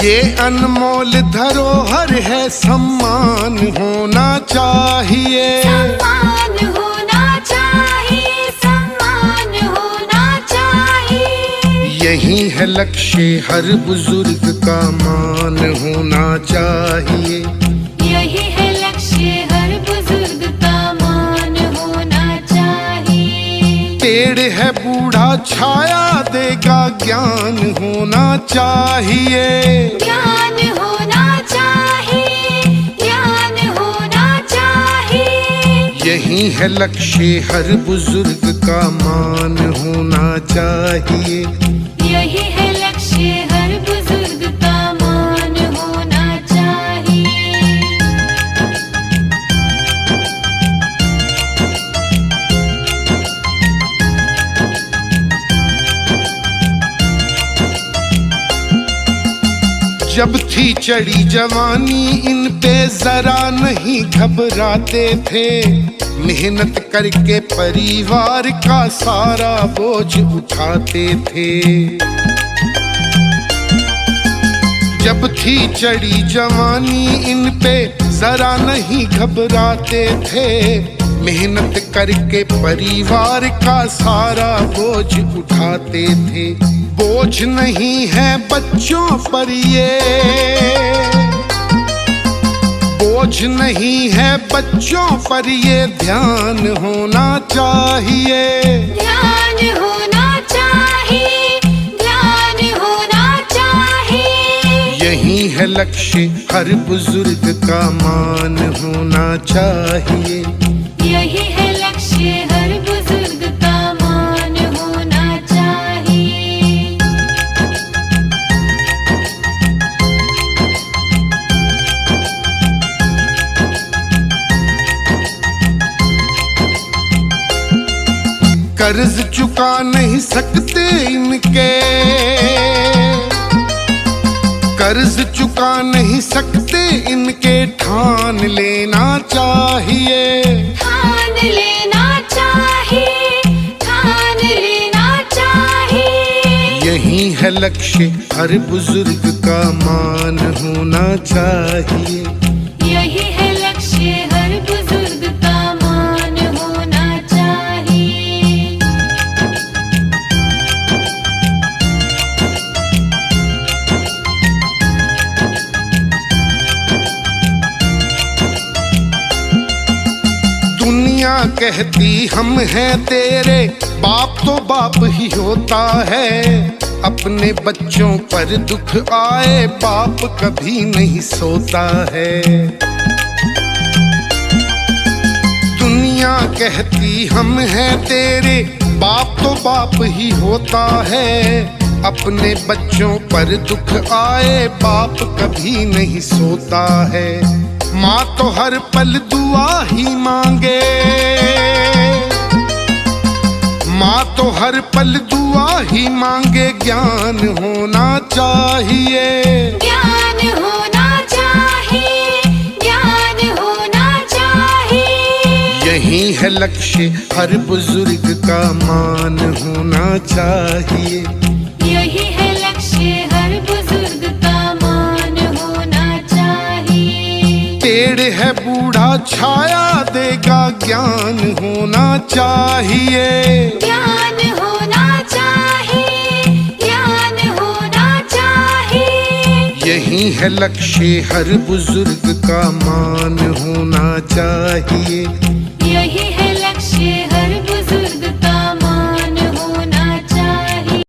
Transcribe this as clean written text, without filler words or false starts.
ये अनमोल धरोहर है, सम्मान होना चाहिए। सम्मान होना चाहिए, सम्मान होना चाहिए। यही है लक्ष्य हर बुजुर्ग का, मान होना चाहिए। यही है लक्ष्य हर बुजुर्ग का, मान होना चाहिए। पेड़ है बूढ़ा छाया देगा, ज्ञान होना चाहिए। ज्ञान होना चाहिए, ज्ञान होना चाहिए। यही है लक्ष्य हर बुजुर्ग का, मान होना चाहिए। यही है लक्ष्य हर बुजुर्ग का, मान होना चाहिए। जब थी चढ़ी जवानी इन पे जरा नहीं घबराते थे, मेहनत करके परिवार का सारा बोझ उठाते थे। जब थी चढ़ी जवानी इन पे जरा नहीं घबराते थे, मेहनत करके परिवार का सारा बोझ उठाते थे। बोझ नहीं है बच्चों पर ये, बोझ नहीं है बच्चों पर ये, ध्यान होना चाहिए। ध्यान होना चाहिए, ध्यान होना चाहिए। यही है लक्ष्य हर बुजुर्ग का, मान होना चाहिए। यही है लक्ष्य हर बुजुर्ग का, मान होना चाहिए। कर्ज चुका नहीं सकते इनके, कर्ज चुका नहीं सकते इनके, ठान लेना चाहिए। ठान लेना चाहिए, ठान लेना चाहिए। यही है लक्ष्य हर बुजुर्ग का, मान होना चाहिए। यही है लक्ष्य हर बुजुर्ग का, मान होना चाहिए। दुनिया कहती हम हैं तेरे, बाप तो बाप ही होता है। अपने बच्चों पर दुख आए, बाप कभी नहीं सोता है। दुनिया कहती हम हैं तेरे, बाप तो बाप ही होता है। अपने बच्चों पर दुख आए, बाप कभी नहीं सोता है। माँ तो हर पल दुआ ही मांगे, माँ तो हर पल दुआ ही मांगे, ज्ञान होना चाहिए। ज्ञान होना चाहिए, ज्ञान होना चाहिए। यही है लक्ष्य हर बुजुर्ग का, मान होना चाहिए। यही है लक्ष्य हर बुजुर्ग का, मान होना चाहिए। पेड़ है बूढ़ा छाया देगा, ज्ञान होना चाहिए। ज्ञान होना चाहिए, ज्ञान होना चाहिए। यही है लक्ष्य हर बुजुर्ग का, मान होना चाहिए।